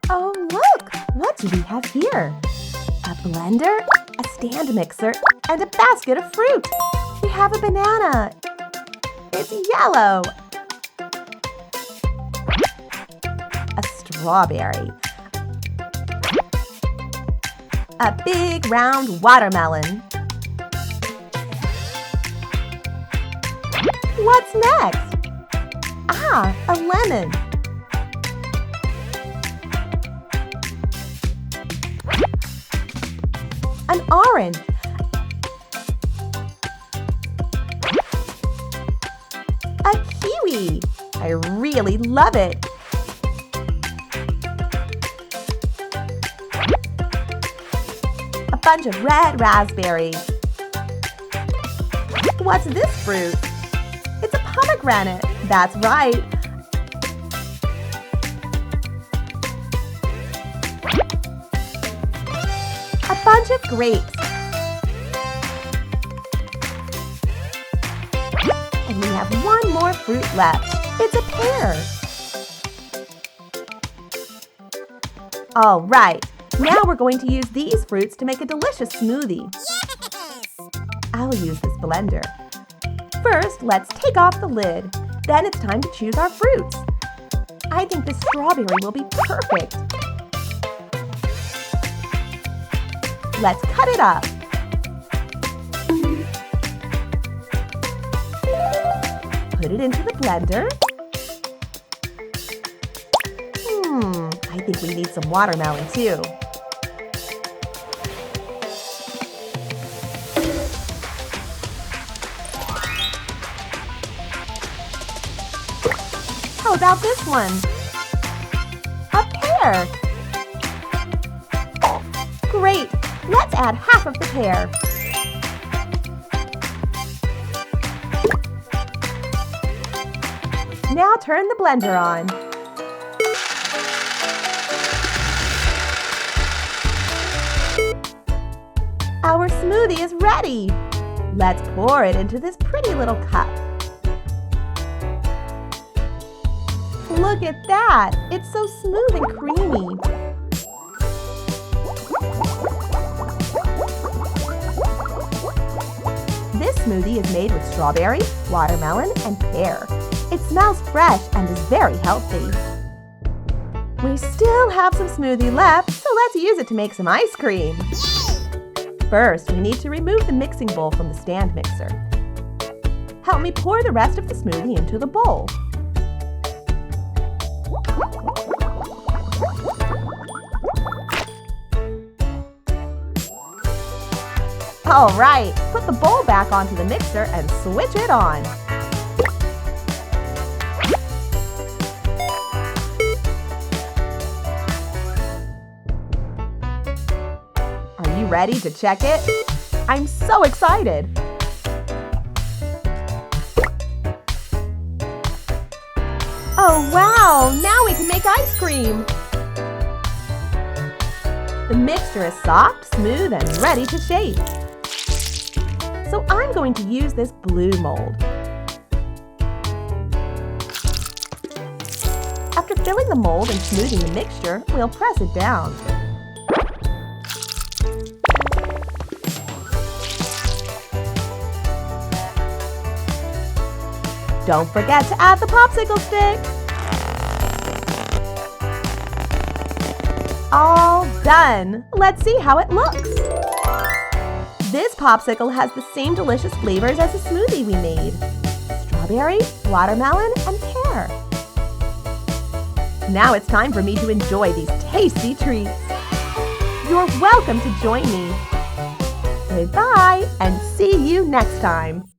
Oh, look! What do we have here? A blender, a stand mixer, and a basket of fruit. We have a banana. It's yellow. A strawberry. A big round watermelon. What's next? Ah, a lemon. An orange. A kiwi. I really love it. A bunch of red raspberries. What's this fruit? It's a pomegranate. That's right. A bunch of grapes. And we have one more fruit left. It's a pear. All right, now we're going to use these fruits to make a delicious smoothie. Yes! I'll use this blender. First, let's take off the lid. Then it's time to choose our fruits. I think the strawberry will be perfect. Let's cut it up. Put it into the blender. I think we need some watermelon too. How about this one? A pear. Great! Let's add half of the pear. Now turn the blender on. Our smoothie is ready. Let's pour it into this pretty little cup. Look at that! It's so smooth and creamy. This smoothie is made with strawberry, watermelon, and pear. It smells fresh and is very healthy. We still have some smoothie left, so let's use it to make some ice cream. First, we need to remove the mixing bowl from the stand mixer. Help me pour the rest of the smoothie into the bowl. All right, put the bowl back onto the mixer and switch it on. Are you ready to check it? I'm so excited! Oh wow, now we can make ice cream! The mixture is soft, smooth, and ready to shape. So I'm going to use this blue mold. After filling the mold and smoothing the mixture, we'll press it down. Don't forget to add the popsicle stick. All done! Let's see how it looks. This popsicle has the same delicious flavors as the smoothie we made. Strawberry, watermelon, and pear. Now it's time for me to enjoy these tasty treats. You're welcome to join me. Goodbye, and see you next time.